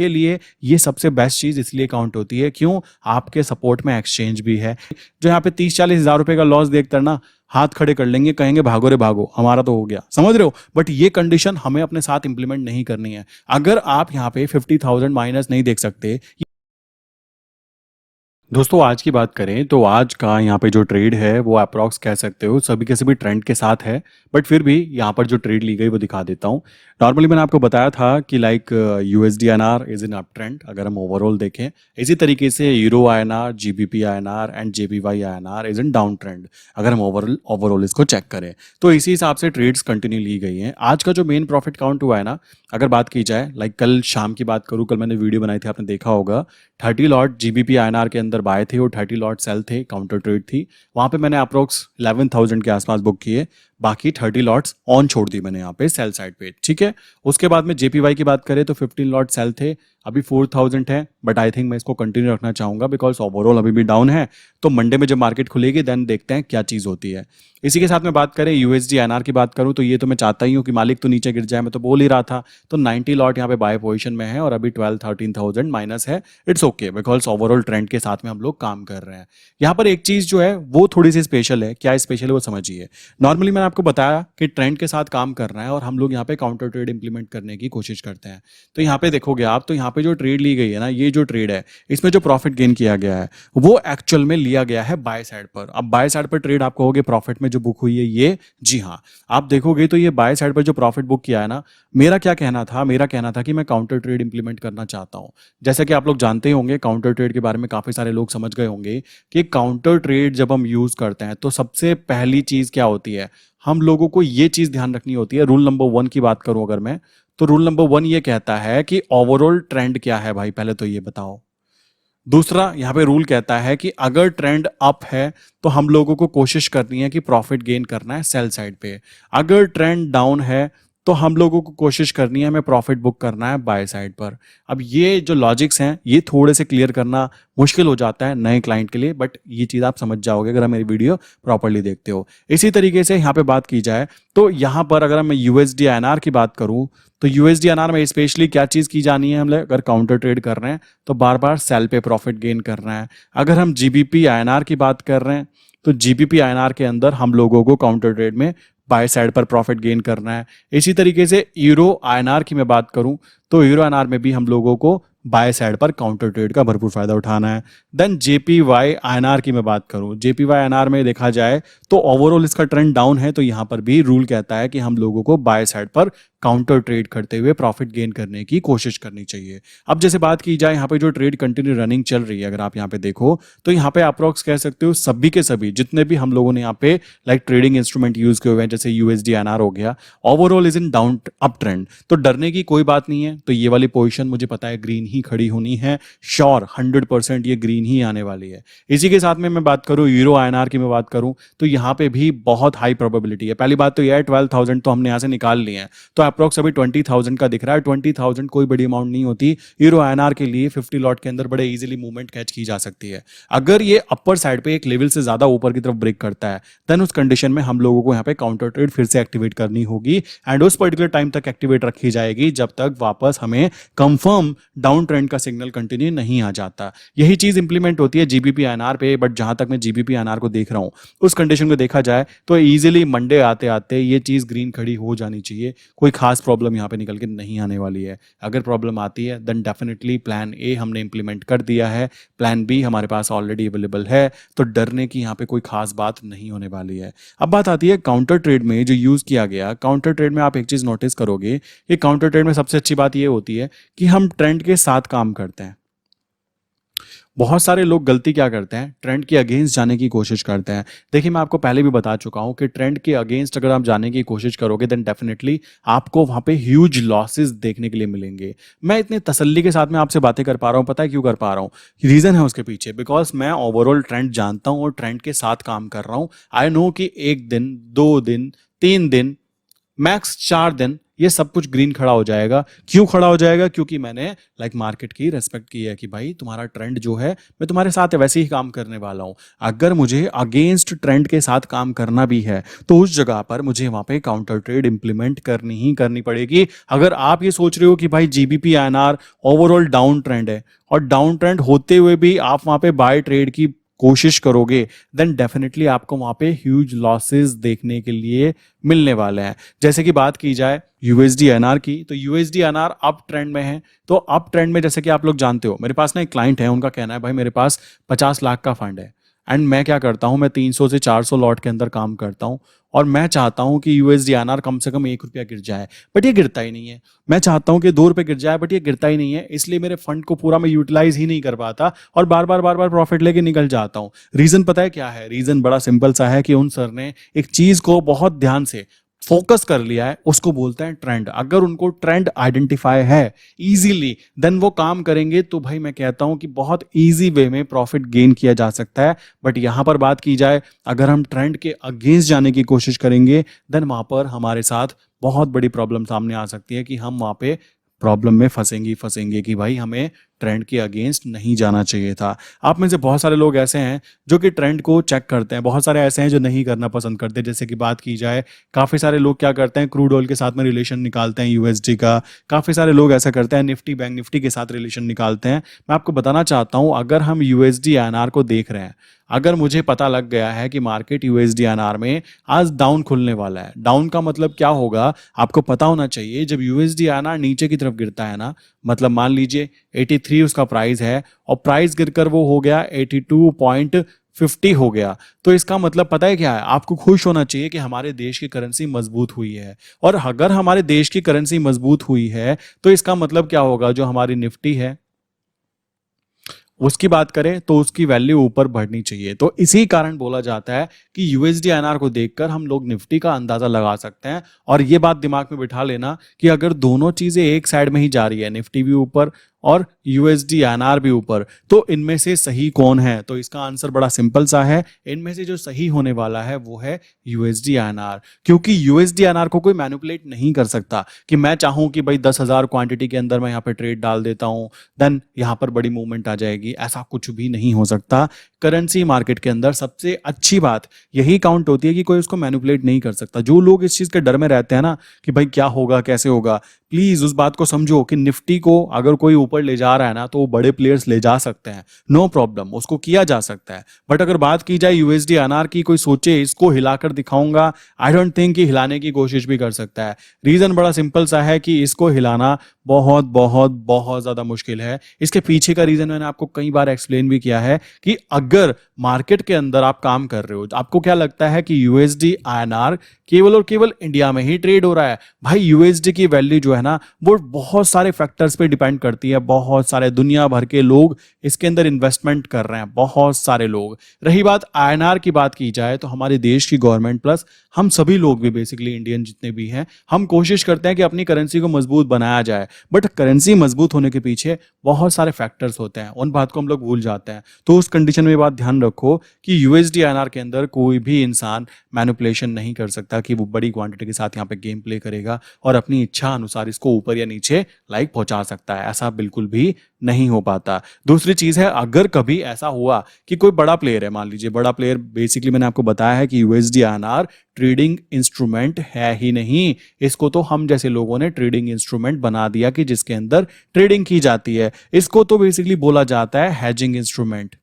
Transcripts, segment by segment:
के लिए ये सबसे बेस्ट चीज इसलिए काउंट होती है, क्यों? आपके सपोर्ट में एक्सचेंज भी है। जो यहाँ पे 30-40 हज़ार रुपए का लॉस देखकर ना हाथ खड़े कर लेंगे, कहेंगे भागो रे भागो, हमारा तो हो गया, समझ रहे हो? बट ये कंडीशन हमें अपने साथ इंप्लीमेंट नहीं करनी है। अगर आप यहाँ पे 50,000 माइनस नहीं देख सकते। दोस्तों आज की बात करें तो आज का यहाँ पे जो ट्रेड है वो अप्रॉक्स कह सकते हो सभी के सभी ट्रेंड के साथ है, बट फिर भी यहाँ पर जो ट्रेड ली गई वो दिखा देता हूँ। नॉर्मली मैंने आपको बताया था कि like USD INR is in up trend, अगर हम ओवरऑल देखें। इसी तरीके से euro INR, GBP INR and JPY INR is in down trend, अगर हम ओवरऑल इसको चेक करें तो इसी हिसाब से ट्रेड्स कंटिन्यू ली गई हैं। आज का जो मेन प्रॉफिट काउंट हुआ है ना, अगर बात की जाए, लाइक कल शाम की बात करूँ, कल मैंने वीडियो बनाई थी, आपने देखा होगा। 30 लॉट जीबीपी आईएनआर के अंदर बाय थे और 30 लॉट सेल थे, काउंटर ट्रेड थी। वहां पे मैंने अप्रोक्स 11,000 के आसपास बुक किए, बाकी 30 लॉट्स ऑन छोड़ दी मैंने यहाँ पे सेल साइड पे, ठीक है। उसके बाद में जेपीवाई की बात करें तो 15 लॉट सेल थे, अभी 4,000 है, बट आई थिंक मैं इसको कंटिन्यू रखना चाहूंगा बिकॉज ओवरऑल अभी भी डाउन है। तो मंडे में जब मार्केट खुलेगी देन देखते हैं क्या चीज होती है। इसी के साथ में बात करें यूएसडी आईएनआर की बात करूं तो ये तो मैं चाहता ही हूं कि मालिक तो नीचे गिर जाए, मैं तो बोल ही रहा था। तो 90 लॉट यहाँ पे बाय पोजीशन में है और अभी 12-13,000 माइनस है। It's okay because overall trend के साथ में हम लोग काम कर रहे हैं। यहाँ पर एक चीज जो है वो थोड़ी सी स्पेशल है। क्या स्पेशल है वो समझिए। नॉर्मली मैंने आपको बताया कि ट्रेंड के साथ काम करना है और हम लोग यहाँ पे काउंटर ट्रेड इंप्लीमेंट करने की कोशिश करते हैं। तो यहाँ पे देखोगे आप, तो यहाँ पे जो ट्रेड ली गई है ना, ये जो ट्रेड है इसमें जो प्रॉफिट गेन किया गया है वो एक्चुअल में लिया गया है बाय साइड पर। अब बाय साइड पर ट्रेड आप कहोगे प्रॉफिट में जो बुक हुई है ये, जी हाँ, आप देखोगे तो ये बाय साइड पर जो प्रॉफिट बुक किया है ना, मेरा क्या कहना था, मेरा कहना था कि मैं काउंटर ट्रेड इंप्लीमेंट करना चाहता हूं। जैसे कि आप लोग जानते होंगे, काउंटर ट्रेड के बारे में काफी सारे लोग समझ गए होंगे कि काउंटर ट्रेड जब हम यूज करते हैं तो सबसे पहली चीज क्या होती है, हम लोगों को ये चीज ध्यान रखनी होती है। रूल नंबर 1 की बात करूं अगर मैं, तो रूल नंबर 1 ये कहता है कि ओवरऑल ट्रेंड क्या है भाई, पहले तो ये बताओ। दूसरा यहाँ पे रूल कहता है कि अगर ट्रेंड अप है तो हम लोगों को कोशिश करनी है कि प्रॉफिट गेन करना है सेल साइड पे। अगर ट्रेंड डाउन है तो हम लोगों को कोशिश करनी है हमें प्रॉफिट बुक करना है बाय साइड पर। अब ये जो लॉजिक्स हैं ये थोड़े से क्लियर करना मुश्किल हो जाता है नए क्लाइंट के लिए, बट ये चीज आप समझ जाओगे अगर आप मेरी वीडियो प्रॉपरली देखते हो। इसी तरीके से यहाँ पे बात की जाए तो यहाँ पर अगर मैं यूएसडी आईएनआर की बात करूं तो यूएसडी आईएनआर में स्पेशली क्या चीज की जानी है, हम लोग अगर काउंटर ट्रेड कर रहे हैं तो बार बार सेल पे प्रॉफिट गेन करना है। अगर हम जीबीपी आईएनआर की बात कर रहे हैं तो जीबीपी आईएनआर के अंदर हम लोगों को काउंटर ट्रेड में बाय साइड पर प्रॉफिट गेन करना है। इसी तरीके से यूरो आईएनआर की मैं बात करूं तो यूरो आईएनआर में भी हम लोगों को बाय साइड पर काउंटर ट्रेड का भरपूर फायदा उठाना है। देन जेपीवाई आईएनआर की मैं बात करूं, जेपीवाई आईएनआर में देखा जाए तो ओवरऑल इसका ट्रेंड डाउन है, तो यहां पर भी रूल कहता है कि हम लोगों को बाय साइड पर काउंटर ट्रेड करते हुए प्रॉफिट गेन करने की कोशिश करनी चाहिए। अब जैसे बात की जाए यहाँ पे जो ट्रेड कंटिन्यू रनिंग चल रही है, अगर आप यहाँ पे देखो तो यहाँ पे अप्रोक्स कह सकते हो सभी के सभी जितने भी हम लोगों ने यहाँ पे लाइक ट्रेडिंग इंस्ट्रूमेंट यूज किए हुए हैं, जैसे यूएसडी आईएनआर हो गया, overall is in down up trend. तो डरने की कोई बात नहीं है। तो ये वाली पोजीशन मुझे पता है ग्रीन ही खड़ी होनी है, श्योर 100% ये ग्रीन ही आने वाली है। इसी के साथ में मैं बात करूं यूरो आईएनआर की मैं बात करूं तो यहाँ पे भी बहुत हाई प्रोबेबिलिटी है। पहली बात तो यह है 12,000 तो हमने यहाँ से निकाल लिए हैं, तो अप्रोक्स अभी 20,000 का दिख रहा है। 20,000 कोई बड़ी अमाउंट नहीं होती। यूरो आईएनआर के लिए 50 लॉट के अंदर बड़े इजीली मूवमेंट कैच की जा सकती है। अगर ये अपर साइड पे एक लेवल से ज्यादा ऊपर की तरफ ब्रेक करता है देन उस कंडीशन में हम लोगों को यहाँ पे काउंटर ट्रेड फिर से एक्टिवेट करनी होगी एंड उस पर्टिकुलर टाइम तक एक्टिवेट रखी जाएगी जब तक वापस हमें कंफर्म डाउन ट्रेंड का सिग्नल कंटिन्यू नहीं आ जाता। यही चीज इंप्लीमेंट होती है जीबीपी आईएनआर पे, बट जहां तक मैं जीबीपी आईएनआर को देख रहा हूं उस कंडीशन को देखा जाए तो इजीली मंडे आते आते ये चीज ग्रीन खड़ी हो जानी चाहिए। कोई खास प्रॉब्लम यहाँ पे निकल के नहीं आने वाली है। अगर प्रॉब्लम आती है देन डेफिनेटली प्लान ए हमने इंप्लीमेंट कर दिया है, प्लान बी हमारे पास ऑलरेडी अवेलेबल है, तो डरने की यहाँ पे कोई खास बात नहीं होने वाली है। अब बात आती है काउंटर ट्रेड में जो यूज किया गया। काउंटर ट्रेड में आप एक चीज नोटिस करोगे कि काउंटर ट्रेड में सबसे अच्छी बात ये होती है कि हम ट्रेंड के साथ काम करते हैं। बहुत सारे लोग गलती क्या करते हैं, ट्रेंड के अगेंस्ट जाने की कोशिश करते हैं। देखिए मैं आपको पहले भी बता चुका हूं कि ट्रेंड के अगेंस्ट अगर आप जाने की कोशिश करोगे देन डेफिनेटली आपको वहां पे ह्यूज लॉसेस देखने के लिए मिलेंगे। मैं इतने तसल्ली के साथ में आपसे बातें कर पा रहा हूं, पता है क्यों कर पा रहा हूं? रीजन है उसके पीछे, बिकॉज मैं ओवरऑल ट्रेंड जानता हूं और ट्रेंड के साथ काम कर रहा हूं। आई नो कि 1 दिन 2 दिन 3 दिन मैक्स 4 दिन ये सब कुछ ग्रीन खड़ा हो जाएगा। क्यों खड़ा हो जाएगा? क्योंकि मैंने मार्केट की रेस्पेक्ट की है कि भाई तुम्हारा ट्रेंड जो है मैं तुम्हारे साथ वैसे ही काम करने वाला हूं। अगर मुझे अगेंस्ट ट्रेंड के साथ काम करना भी है तो उस जगह पर मुझे वहां पे काउंटर ट्रेड इंप्लीमेंट करनी ही करनी पड़ेगी। अगर आप ये सोच रहे हो कि भाई GBP INR overall down trend है और डाउन ट्रेंड होते हुए भी आप वहां पे बाय ट्रेड की कोशिश करोगे, देन डेफिनेटली आपको वहां पे ह्यूज लॉसेस देखने के लिए मिलने वाले हैं। जैसे कि बात की जाए यूएसडी एनआर की, तो यूएसडी एनआर अप ट्रेंड में है। तो अप ट्रेंड में जैसे कि आप लोग जानते हो, मेरे पास ना एक क्लाइंट है, उनका कहना है भाई मेरे पास 50 लाख का फंड है एंड मैं क्या करता हूं, मैं 300 से 400 लॉट के अंदर काम करता हूं और मैं चाहता हूं कि यूएसडी एनआर कम से कम 1 रुपया गिर जाए, बट ये गिरता ही नहीं है। मैं चाहता हूं कि 2 रुपए गिर जाए, बट ये गिरता ही नहीं है। इसलिए मेरे फंड को पूरा मैं यूटिलाइज ही नहीं कर पाता और बार बार प्रॉफिट लेके निकल जाता हूं। रीजन पता है क्या है? रीजन बड़ा सिंपल सा है कि उन सर ने एक चीज को बहुत ध्यान से फोकस कर लिया है, उसको बोलते हैं ट्रेंड। अगर उनको ट्रेंड आइडेंटिफाई है इजीली, देन वो काम करेंगे तो भाई मैं कहता हूं कि बहुत इजी वे में प्रॉफिट गेन किया जा सकता है। बट यहां पर बात की जाए, अगर हम ट्रेंड के अगेंस्ट जाने की कोशिश करेंगे, देन वहां पर हमारे साथ बहुत बड़ी प्रॉब्लम सामने आ सकती है कि हम वहां पे प्रॉब्लम में फंसेंगे कि भाई हमें ट्रेंड के अगेंस्ट नहीं जाना चाहिए था। आप में से बहुत सारे लोग ऐसे हैं जो कि ट्रेंड को चेक करते हैं, बहुत सारे ऐसे हैं जो नहीं करना पसंद करते। जैसे कि बात की जाए, काफ़ी सारे लोग क्या करते हैं, क्रूड ऑयल के साथ में रिलेशन निकालते हैं यूएसडी का। काफ़ी सारे लोग ऐसा करते हैं, निफ्टी बैंक निफ्टी के साथ रिलेशन निकालते हैं। मैं आपको बताना चाहता हूँ, अगर हम यूएसडी आईएनआर को देख रहे हैं, अगर मुझे पता लग गया है कि मार्केट यूएसडी आईएनआर में आज डाउन खुलने वाला है, डाउन का मतलब क्या होगा आपको पता होना चाहिए। जब यूएसडी आईएनआर नीचे की तरफ गिरता है ना, मतलब मान लीजिए 83 उसका प्राइस है और प्राइस गिरकर वो हो गया 82.50 हो गया, तो इसका मतलब पता है क्या है? आपको खुश होना चाहिए कि हमारे देश की करेंसी मजबूत हुई है। और अगर हमारे देश की करेंसी मजबूत हुई है तो इसका मतलब क्या होगा, जो हमारी निफ्टी है उसकी बात करें तो उसकी वैल्यू ऊपर बढ़नी चाहिए। तो इसी कारण बोला जाता है कि यूएसडी आईएनआर को देखकर हम लोग निफ्टी का अंदाजा लगा सकते हैं। और ये बात दिमाग में बिठा लेना कि अगर दोनों चीजें एक साइड में ही जा रही है, निफ्टी भी ऊपर और यूएसडी आईएनआर भी ऊपर, तो इनमें से सही कौन है? तो इसका आंसर बड़ा सिंपल सा है, इनमें से जो सही होने वाला है वो है यूएसडी आईएनआर। क्योंकि यूएसडी आईएनआर को कोई मैनिपुलेट नहीं कर सकता कि मैं चाहूं कि भाई 10,000 क्वांटिटी के अंदर मैं यहाँ पे ट्रेड डाल देता हूं, देन यहाँ पर बड़ी मूवमेंट आ जाएगी। ऐसा कुछ भी नहीं हो सकता। करेंसी मार्केट के अंदर सबसे अच्छी बात यही काउंट होती है कि कोई उसको मैनिपुलेट नहीं कर सकता। जो लोग इस चीज के डर में रहते हैं ना कि भाई क्या होगा कैसे होगा, प्लीज उस बात को समझो कि निफ्टी को अगर कोई ऊपर ले जा रहा है ना, तो वो बड़े प्लेयर्स ले जा सकते हैं, नो प्रॉब्लम, उसको किया जा सकता है। बट अगर बात की जाए यूएसडी आईएनआर की, कोई सोचे इसको हिलाकर दिखाऊंगा, आई डोंट थिंक कि हिलाने की कोशिश भी कर सकता है। रीजन बड़ा सिंपल सा है कि इसको हिलाना बहुत बहुत बहुत ज्यादा मुश्किल है। इसके पीछे का रीजन मैंने आपको कई बार एक्सप्लेन भी किया है कि अगर मार्केट के अंदर आप काम कर रहे हो, आपको क्या लगता है कि यूएसडी आईएनआर केवल और केवल इंडिया में ही ट्रेड हो रहा है? भाई यूएसडी की वैल्यू जो है ना, वो बहुत सारे फैक्टर्स पे डिपेंड करती है। बहुत सारे दुनिया भर के लोग इसके अंदर इन्वेस्टमेंट कर रहे हैं, बहुत सारे लोग। रही बात आईएनआर की बात की जाए, तो हमारे देश की गवर्नमेंट प्लस हम सभी लोग भी, बेसिकली इंडियन जितने भी हैं, हम कोशिश करते हैं कि अपनी करेंसी को मजबूत बनाया जाए। बट करेंसी मजबूत होने के पीछे बहुत सारे फैक्टर्स होते हैं, उन बात को हम लोग भूल जाते हैं। तो उस कंडीशन में बात ध्यान रखो कि यूएसडी आईएनआर के अंदर कोई भी इंसान मैनिपुलेशन नहीं कर सकता कि वो बड़ी क्वांटिटी के साथ यहाँ पे गेम प्ले करेगा और अपनी इच्छा अनुसार इसको ऊपर या नीचे पहुंचा सकता है। ऐसा बिल्कुल भी नहीं हो पाता। दूसरी चीज है, अगर कभी ऐसा हुआ कि कोई बड़ा प्लेयर है, मान लीजिए बड़ा प्लेयर, बेसिकली मैंने आपको बताया है कि यूएसडी आईएनआर ट्रेडिंग इंस्ट्रूमेंट है ही नहीं, इसको तो हम जैसे लोगों ने ट्रेडिंग इंस्ट्रूमेंट बना दिया कि जिसके अंदर ट्रेडिंग की जाती है। इसको तो बेसिकली बोला जाता है हैजिंग इंस्ट्रूमेंट।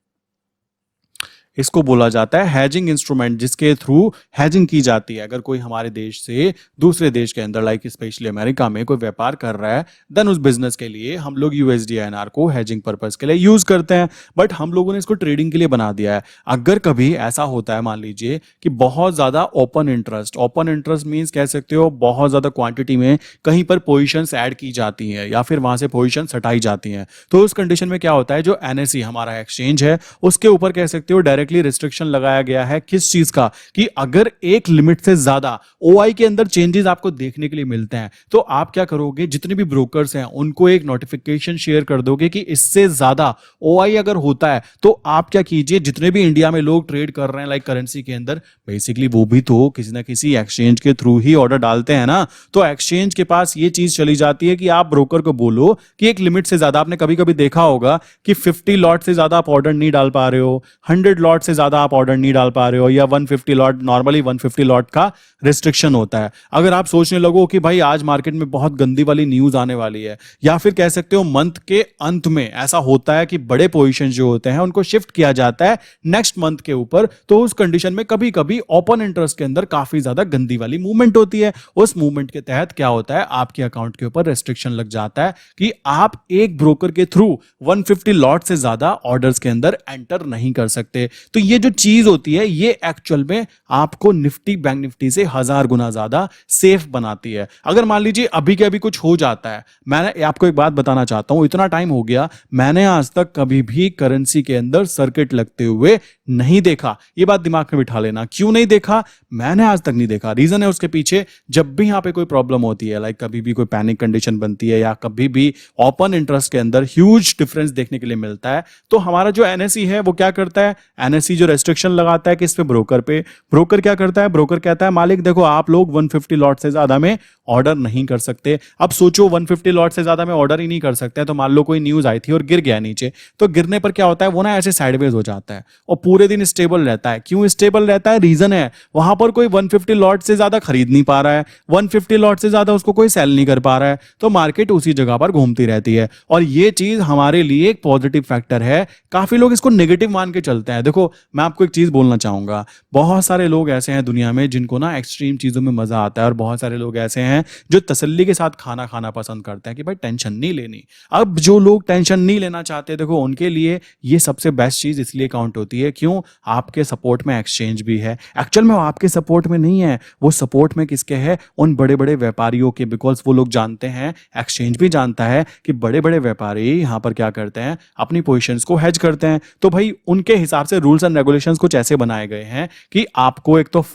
इसको बोला जाता है हैजिंग इंस्ट्रूमेंट, जिसके थ्रू हैजिंग की जाती है। अगर कोई हमारे देश से दूसरे देश के अंदर, लाइक स्पेशली अमेरिका में कोई व्यापार कर रहा है, देन उस बिजनेस के लिए हम लोग यूएसडी आईएनआर को हैजिंग पर्पस के लिए यूज करते हैं। बट हम लोगों ने इसको ट्रेडिंग के लिए बना दिया है। अगर कभी ऐसा होता है, मान लीजिए कि बहुत ज्यादा ओपन इंटरेस्ट मींस कह सकते हो बहुत ज्यादा क्वांटिटी में कहीं पर पोजीशंस ऐड की जाती हैं या फिर वहां से पोजीशंस हटाई जाती हैं, तो उस कंडीशन में क्या होता है, जो एनएसई हमारा एक्सचेंज है, उसके ऊपर कह सकते हो डायरेक्ट डायरेक्टली रिस्ट्रिक्शन लगाया गया है किस चीज का, कि अगर एक लिमिट से ज्यादा ओआई के अंदर चेंजेस आपको देखने के लिए मिलते हैं तो आप क्या करोगे, जितने भी ब्रोकर्स हैं उनको एक नोटिफिकेशन शेयर कर दोगे कि इससे ज्यादा ओआई अगर होता है तो आप क्या कीजिए, जितने भी इंडिया में लोग ट्रेड कर रहे हैं लाइक करेंसी के अंदर, बेसिकली वो भी तो किसी ना किसी एक्सचेंज के थ्रू ही ऑर्डर डालते हैं ना, तो एक्सचेंज के पास ये चीज चली जाती है कि आप ब्रोकर को बोलो कि एक लिमिट से ज्यादा, आपने कभी कभी देखा होगा कि 50 लॉट से ज्यादा आप ऑर्डर नहीं डाल पा रहे हो, 100 लॉट से ज्यादा आप ऑर्डर नहीं डाल पा रहे हो, या 150 लॉट, नॉर्मली 150 लॉट का रिस्ट्रिक्शन होता है। अगर आप सोचने लगो कि भाई आज मार्केट में बहुत गंदी वाली न्यूज आने वाली है, या फिर कह सकते हो मंथ के अंत में ऐसा होता है कि बड़े पोजीशन जो होते हैं उनको शिफ्ट किया जाता है नेक्स्ट मंथ के ऊपर, तो उस कंडीशन में कभी कभी ओपन इंटरेस्ट के अंदर काफी ज्यादा गंदी वाली मूवमेंट होती है। उस मूवमेंट के तहत क्या होता है, आपके अकाउंट के ऊपर रेस्ट्रिक्शन लग जाता है कि आप एक ब्रोकर के थ्रू 150 लॉट से ज्यादा ऑर्डर्स के अंदर एंटर नहीं कर सकते। तो ये जो चीज होती है ये एक्चुअल में आपको निफ्टी बैंक निफ्टी से 1000 गुना ज्यादा सेफ बनाती है। अगर मान लीजिए अभी के अभी कुछ हो जाता है, मैं आपको एक बात बताना चाहता हूं, इतना टाइम हो गया मैंने आज तक कभी भी करेंसी के अंदर सर्किट लगते हुए नहीं देखा। ये बात दिमाग में बिठा लेना, क्यों नहीं देखा, मैंने आज तक नहीं देखा। रीजन है उसके पीछे, जब भी यहां पे कोई प्रॉब्लम होती है, लाइक कभी भी कोई पैनिक कंडीशन बनती है या कभी भी ओपन इंटरेस्ट के अंदर ह्यूज डिफरेंस देखने के लिए मिलता है, तो हमारा जो एनएसई है वो क्या करता है, एनएसई जो रेस्ट्रिक्शन लगाता है किस पे, ब्रोकर पे। ब्रोकर क्या करता है, ब्रोकर कहता है मालिक देखो आप लोग 150 लॉट से ज्यादा में ऑर्डर नहीं कर सकते। अब सोचो 150 लॉट से ज्यादा में ऑर्डर ही नहीं कर सकते, तो मान लो कोई न्यूज आई थी और गिर गया नीचे, तो गिरने पर क्या होता है वो ना ऐसे साइडवेज हो जाता है और पूरे दिन स्टेबल रहता है। क्यों स्टेबल रहता है, रीजन है वहां पर कोई 150 लॉट से ज्यादा खरीद नहीं पा रहा है, 150 लॉट से ज्यादा उसको कोई सेल नहीं कर पा रहा है, तो मार्केट उसी जगह पर घूमती रहती है। और ये चीज हमारे लिए एक पॉजिटिव फैक्टर है। काफी लोग इसको नेगेटिव मान के चलते हैं। देखो मैं आपको एक चीज बोलना चाहूंगा, बहुत सारे लोग ऐसे हैं दुनिया में जिनको ना एक्सट्रीम चीजों में मजा आता है, और बहुत सारे लोग ऐसे हैं जो तसल्ली के साथ खाना खाना पसंद करते हैं कि भाई टेंशन नहीं लेनी। अब जो लोग टेंशन नहीं लेना चाहते, देखो उनके लिए ये सबसे बेस्ट चीज इसलिए काउंट होती है, क्यों, आपके सपोर्ट में एक्सचेंज भी है। एक्चुअल में वो आपके सपोर्ट में नहीं है, वो सपोर्ट में किसके है, उन बड़े बड़े व्यापारियों के, बिकॉज वो लोग जानते हैं, एक्सचेंज भी जानता है कि बड़े बड़े व्यापारी यहां पर क्या करते हैं, अपनी पोजीशंस को हेज करते हैं। तो भाई उनके हिसाब से रूल्स एंड रेगुलेशंस कुछ ऐसे बनाए गए हैं कि आपको एक तो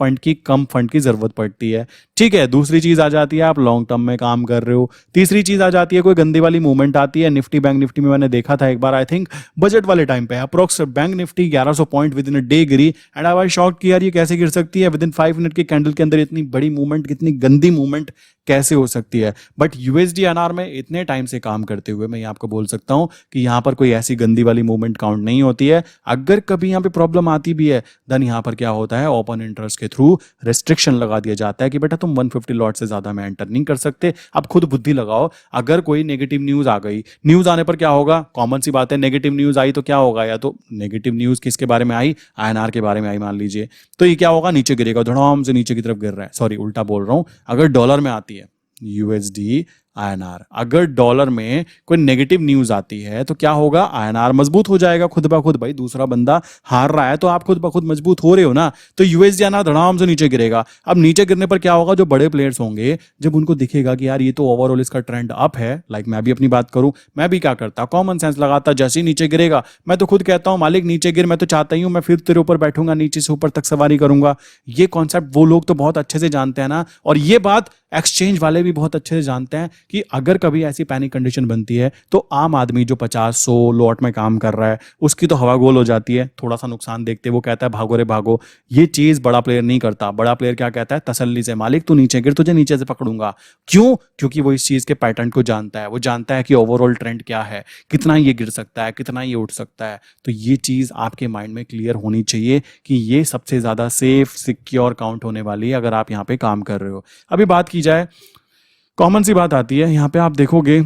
कम फंड की जरूरत पड़ती है, ठीक है। दूसरी चीज आ जाती है आप लॉन्ग टर्म में काम कर रहे हो। तीसरी चीज आ जाती है कोई गंदी वाली मूवमेंट आती है। निफ्टी बैंक निफ्टी में मैंने देखा था एक बार, आई थिंक बजट वाले टाइम पे approx bank Nifty 1100 point with in a day Giri, and I was shocked कि यार ये कैसे गिर सकती है विद इन 5 मिनट की कैंडल के अंदर, इतनी बड़ी मूवमेंट, कितनी गंदी मूवमेंट कैसे हो सकती है। बट यूएसडी एनआर में इतने टाइम से काम करते हुए मैं ये आपको बोल सकता हूं कि यहां पर कोई ऐसी गंदी वाली मूवमेंट काउंट नहीं होती है। अगर कभी यहां पे प्रॉब्लम आती भी है, देन यहां पर क्या होता है, ओपन इंटरेस्ट के थ्रू रेस्ट्रिक्शन लगा दिया जाता है कि बेटा तुम 150 लॉट से ज्यादा में एंटर नहीं कर सकते। अब खुद बुद्धि लगाओ, अगर कोई नेगेटिव न्यूज आ गई, न्यूज आने पर क्या होगा, कॉमन सी बात है, नेगेटिव न्यूज आई तो क्या होगा, या तो नेगेटिव न्यूज किसके बारे में आई, आईएनआर के बारे में आई मान लीजिए, तो ये क्या होगा, नीचे गिरेगा, धड़ाम से नीचे की तरफ गिर रहा है। सॉरी उल्टा बोल रहा हूं, अगर डॉलर में आती है यूएसडी आईएनआर, अगर डॉलर में कोई नेगेटिव न्यूज आती है तो क्या होगा, आईएनआर मजबूत हो जाएगा खुद ब खुद। भाई दूसरा बंदा हार रहा है तो आप खुद ब खुद मजबूत हो रहे हो ना, तो यूएसडी आईएनआर धड़ाम से नीचे गिरेगा। अब नीचे गिरने पर क्या होगा, जो बड़े प्लेयर्स होंगे जब उनको दिखेगा कि यार ये तो ओवरऑल इसका ट्रेंड अप है, लाइक मैं भी अपनी बात करूं, मैं भी क्या करता, कॉमन सेंस लगाता, जैसे ही नीचे गिरेगा मैं तो खुद कहता हूं मालिक नीचे गिर, मैं तो चाहता ही हूं मैं फिर तेरे ऊपर बैठूंगा, नीचे से ऊपर तक सवारी करूंगा। ये कॉन्सेप्ट वो लोग तो बहुत अच्छे से जानते हैं ना, और ये बात एक्सचेंज वाले भी बहुत अच्छे से जानते हैं कि अगर कभी ऐसी पैनिक कंडीशन बनती है तो आम आदमी जो 50-100 लॉट में काम कर रहा है उसकी तो हवा गोल हो जाती है। थोड़ा सा नुकसान देखते वो कहता है भागो रे भागो। ये चीज बड़ा प्लेयर नहीं करता। बड़ा प्लेयर क्या कहता है, तसल्ली से मालिक तू नीचे गिर, तुझे नीचे से पकड़ूंगा। क्यों? क्योंकि वो इस चीज के पैटर्न को जानता है, वो जानता है कि ओवरऑल ट्रेंड क्या है, कितना ये गिर सकता है, कितना ये उठ सकता है। तो ये चीज आपके माइंड में क्लियर होनी चाहिए कि ये सबसे ज्यादा सेफ सिक्योर काउंट होने वाली है अगर आप यहाँ पे काम कर रहे हो। अभी बात की जाए, कॉमन सी बात आती है, यहाँ पे आप देखोगे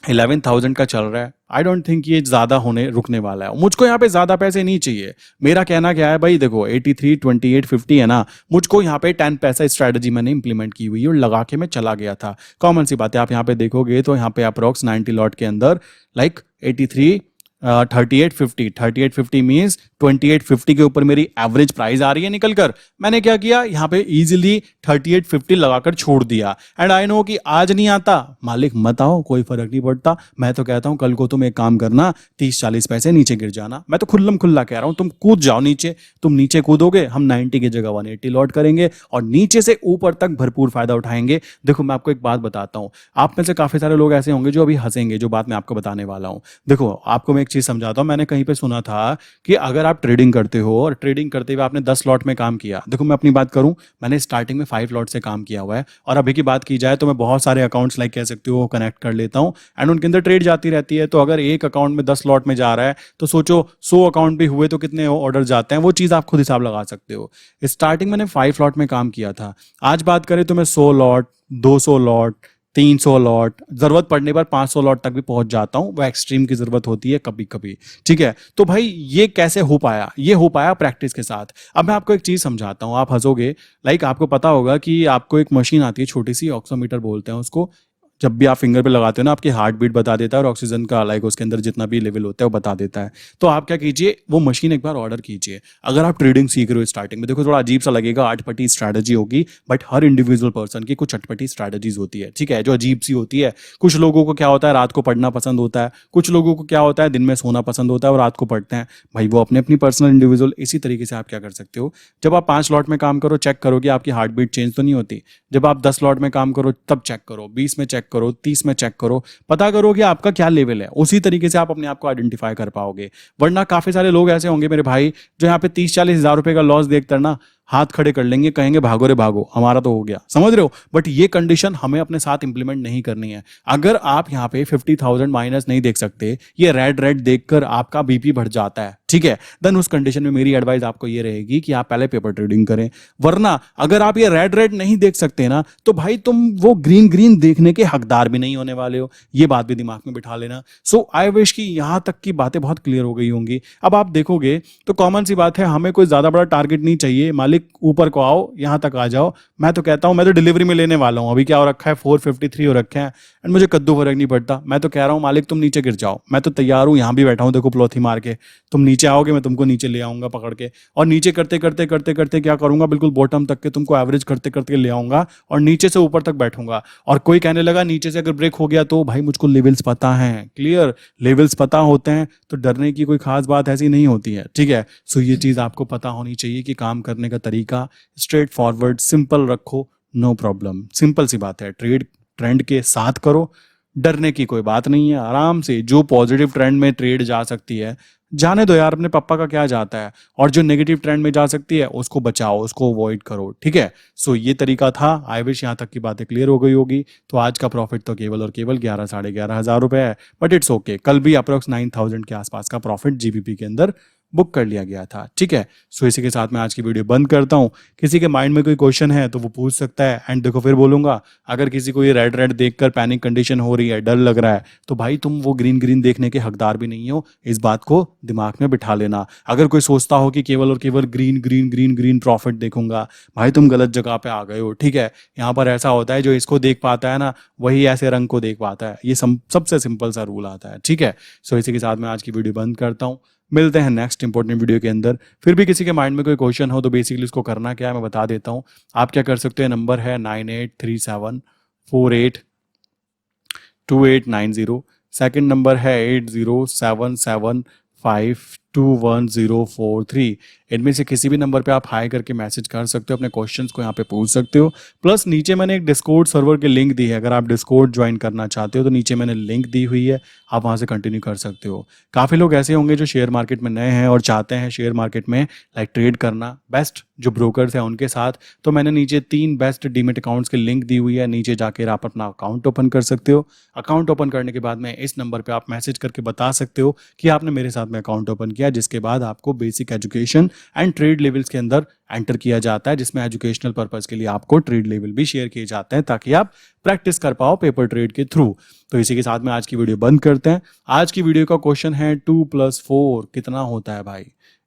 11,000 का चल रहा है। आई डोंट थिंक ये ज्यादा होने रुकने वाला है। मुझको यहाँ पे ज्यादा पैसे नहीं चाहिए। मेरा कहना क्या है भाई, देखो 83, 28, 50 है ना, मुझको यहाँ पे 10 पैसा स्ट्रेटजी मैंने इंप्लीमेंट की हुई है और लगा के मैं चला गया था। कॉमन सी बात है, आप यहाँ पे देखोगे तो यहाँ पे अप्रोक्स 90 लॉट के अंदर लाइक 83 3850 मीन्स 2850 के ऊपर मेरी एवरेज प्राइस आ रही है निकल कर। मैंने क्या किया यहाँ पे इजीली 3850 लगाकर छोड़ दिया। एंड आई नो कि आज नहीं आता, मालिक मत आओ, कोई फर्क नहीं पड़ता। मैं तो कहता हूँ कल को तुम एक काम करना, 30-40 पैसे नीचे गिर जाना। मैं तो खुल्लम खुल्ला कह रहा हूँ, तुम कूद जाओ नीचे। तुम नीचे कूदोगे, हम 90 की जगह 180 लॉट करेंगे और नीचे से ऊपर तक भरपूर फायदा उठाएंगे। देखो मैं आपको एक बात बताता हूँ, आप में से काफी सारे लोग ऐसे होंगे जो अभी हंसेंगे जो बात मैं आपको बताने वाला हूँ। देखो आपको मैं एक चीज समझाता हूँ, मैंने कहीं पे सुना था कि अगर आप ट्रेडिंग करते हो और ट्रेडिंग करते हुए आपने 10 लॉट में काम किया। देखो मैं अपनी बात करूं, मैंने स्टार्टिंग में 5 लॉट से काम किया हुआ है और अभी की बात की जाए तो मैं बहुत सारे अकाउंट्स लाइक कह सकते हो कनेक्ट कर लेता हूं एंड उनके अंदर ट्रेड जाती रहती है। तो अगर एक अकाउंट में 10 लॉट में जा रहा है तो सोचो 100 अकाउंट भी हुए तो कितने ऑर्डर जाते हैं, वो चीज आप खुद हिसाब लगा सकते हो। स्टार्टिंग मैंने 5 लॉट में काम किया था। आज बात करें तो मैं 100 लॉट, 200 लॉट, 300 लॉट, जरूरत पड़ने पर 500 लॉट तक भी पहुंच जाता हूं। वो एक्सट्रीम की जरूरत होती है कभी कभी, ठीक है। तो भाई ये कैसे हो पाया? ये हो पाया प्रैक्टिस के साथ। अब मैं आपको एक चीज समझाता हूं, आप हंसोगे। लाइक आपको पता होगा कि आपको एक मशीन आती है, छोटी सी ऑक्सीमीटर बोलते हैं उसको। जब भी आप फिंगर पे लगाते हो ना, आपकी हार्ट बीट बता देता है और ऑक्सीजन का लाइक उसके अंदर जितना भी लेवल होता है वो बता देता है। तो आप क्या कीजिए, वो मशीन एक बार ऑर्डर कीजिए। अगर आप ट्रेडिंग सीख रहे हो स्टार्टिंग में, देखो थोड़ा अजीब सा लगेगा, अटपटी स्ट्रैटेजी होगी, बट हर इंडिविजुअल पर्सन की कुछ अटपटी स्ट्रैटेजीज होती है, ठीक है, जो अजीब सी होती है। कुछ लोगों को क्या होता है, रात को पढ़ना पसंद होता है, कुछ लोगों को क्या होता है, दिन में सोना पसंद होता है और रात को पढ़ते हैं। भाई वो अपने अपनी पर्सनल इंडिविजुअल। इसी तरीके से आप क्या कर सकते हो, जब आप 5 लॉट में काम करो चेक करो कि आपकी हार्ट बीट चेंज तो नहीं होती। जब आप 10 लॉट में काम करो तब चेक करो, 20 में चेक करो, 30 में चेक करो, पता करो कि आपका क्या लेवल है। उसी तरीके से आप अपने आप को आइडेंटिफाई कर पाओगे। वरना काफी सारे लोग ऐसे होंगे मेरे भाई जो यहाँ पे 30-40 हजार रुपए का लॉस देखकर ना हाथ खड़े कर लेंगे, कहेंगे भागो रे भागो, हमारा तो हो गया। समझ रहे हो? बट ये कंडीशन हमें अपने साथ इंप्लीमेंट नहीं करनी है। अगर आप यहाँ पे 50,000 माइनस नहीं देख सकते, ये रेड रेड देखकर आपका बीपी बढ़ जाता है, ठीक है, देन उस कंडीशन में मेरी एडवाइस आपको ये रहेगी कि आप पहले पेपर ट्रेडिंग करें। वरना अगर आप ये रेड रेड नहीं देख सकते ना, तो भाई तुम वो ग्रीन ग्रीन देखने के हकदार भी नहीं होने वाले हो। ये बात भी दिमाग में बिठा लेना। सो आई विश कि यहां तक की बातें बहुत क्लियर हो गई होंगी। अब आप देखोगे तो कॉमन सी बात है, हमें कोई ज्यादा बड़ा टारगेट नहीं चाहिए। मालिक ऊपर को आओ, यहां तक आ जाओ। मैं तो कहता हूं, मैं तो डिलीवरी में लेने वाला हूं। अभी क्या हो रखा है, 453 हो रखे हैं एंड मुझे कद्दू फर्क नहीं पड़ता। मैं तो कह रहा हूं मालिक तुम नीचे गिर जाओ, मैं तो तैयार हूं, यहां भी बैठा हूं, देखो प्लॉथी मार के। तुम नीचे आओगे, मैं तुमको नीचे ले आऊंगा पकड़ के, और नीचे करते करते करते करते क्या करूंगा, बिल्कुल बॉटम तक के तुमको एवरेज करते करते ले आऊंगा और नीचे से ऊपर तक बैठूंगा। और कोई कहने लगा नीचे से अगर ब्रेक हो गया, तो भाई मुझको लेवल्स पता है, क्लियर लेवल्स पता होते हैं, तो डरने की कोई खास बात ऐसी नहीं होती है, ठीक है। सो ये चीज आपको पता होनी चाहिए कि काम करने का तरीका स्ट्रेट फॉरवर्ड सिंपल रखो, नो प्रॉब्लम। सिंपल सी बात है, ट्रेंड के साथ करो, डरने की कोई बात नहीं है। आराम से जो पॉजिटिव ट्रेंड में ट्रेड जा सकती है जाने दो यार, अपने पापा का क्या जाता है, और जो नेगेटिव ट्रेंड में जा सकती है उसको बचाओ, उसको अवॉइड करो, ठीक है। सो ये तरीका था। आई विश यहाँ तक की बातें क्लियर हो गई होगी। तो आज का प्रॉफिट तो केवल और केवल 11-11,500 रुपए है, बट इट्स ओके। कल भी अप्रोक्स 9,000 के आसपास का प्रॉफिट जीबीपी के अंदर बुक कर लिया गया था, ठीक है। सो इसी के साथ मैं आज की वीडियो बंद करता हूं। किसी के माइंड में कोई क्वेश्चन है तो वो पूछ सकता है। एंड देखो फिर बोलूंगा, अगर किसी को ये रेड रेड देखकर पैनिक कंडीशन हो रही है, डर लग रहा है, तो भाई तुम वो ग्रीन ग्रीन देखने के हकदार भी नहीं हो। इस बात को दिमाग में बिठा लेना। अगर कोई सोचता हो कि केवल और केवल green green green green profit देखूंगा, भाई तुम गलत जगह पे आ गए हो, ठीक है। यहाँ पर ऐसा होता है, जो इसको देख पाता है ना, वही ऐसे रंग को देख पाता है। ये सबसे सिंपल सा रूल आता है, ठीक है। सो इसी के साथ मैं आज की वीडियो बंद करता हूँ। मिलते हैं नेक्स्ट इंपॉर्टेंट वीडियो के अंदर। फिर भी किसी के माइंड में कोई क्वेश्चन हो तो बेसिकली उसको करना क्या है मैं बता देता हूँ। आप क्या कर सकते हैं, नंबर है 9837482890। सेकंड नंबर है 8077521043। इनमें से किसी भी नंबर पे आप हाई करके मैसेज कर सकते हो, अपने क्वेश्चंस को यहाँ पे पूछ सकते हो। प्लस नीचे मैंने एक डिस्कॉर्ड सर्वर की लिंक दी है, अगर आप डिस्कॉर्ड ज्वाइन करना चाहते हो तो नीचे मैंने लिंक दी हुई है, आप वहाँ से कंटिन्यू कर सकते हो। काफ़ी लोग ऐसे होंगे जो शेयर मार्केट में नए हैं और चाहते हैं शेयर मार्केट में लाइक ट्रेड करना बेस्ट जो ब्रोकर्स हैं उनके साथ। तो मैंने नीचे 3 बेस्ट डीमेट अकाउंट्स की लिंक दी हुई है, नीचे जाकर आप अपना अकाउंट ओपन कर सकते हो। अकाउंट ओपन करने के बाद में इस नंबर पर आप मैसेज करके बता सकते हो कि आपने मेरे साथ में अकाउंट ओपन किया, जिसके बाद आपको basic education and trade levels के अंदर एंटर किया जाता है, जिसमें एजुकेशनल पर्पस के लिए आपको ट्रेड लेवल भी शेयर किए जाते हैं ताकि आप प्रैक्टिस कर पाओ पेपर ट्रेड के थ्रू। तो इसी के साथ में आज की वीडियो बंद करते हैं। आज की वीडियो का क्वेश्चन है 2 + 4 कितना होता है भाई?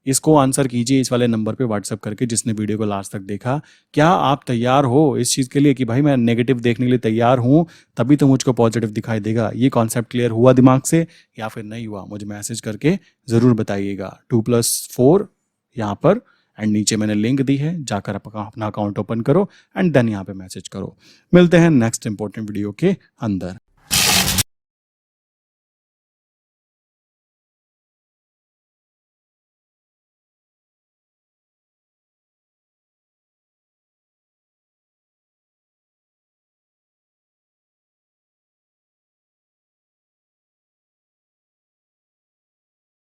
इसको आंसर कीजिए इस वाले नंबर पे व्हाट्सअप करके, जिसने वीडियो को लास्ट तक देखा। क्या आप तैयार हो इस चीज़ के लिए कि भाई मैं नेगेटिव देखने के लिए तैयार हूँ, तभी तो मुझको पॉजिटिव दिखाई देगा? ये कॉन्सेप्ट क्लियर हुआ दिमाग से या फिर नहीं हुआ? मुझे मैसेज करके ज़रूर बताइएगा। 2+4 यहाँ पर, एंड नीचे मैंने लिंक दी है, जाकर अपना अकाउंट ओपन करो एंड देन यहाँ पे मैसेज करो। मिलते हैं नेक्स्ट इंपॉर्टेंट वीडियो के अंदर।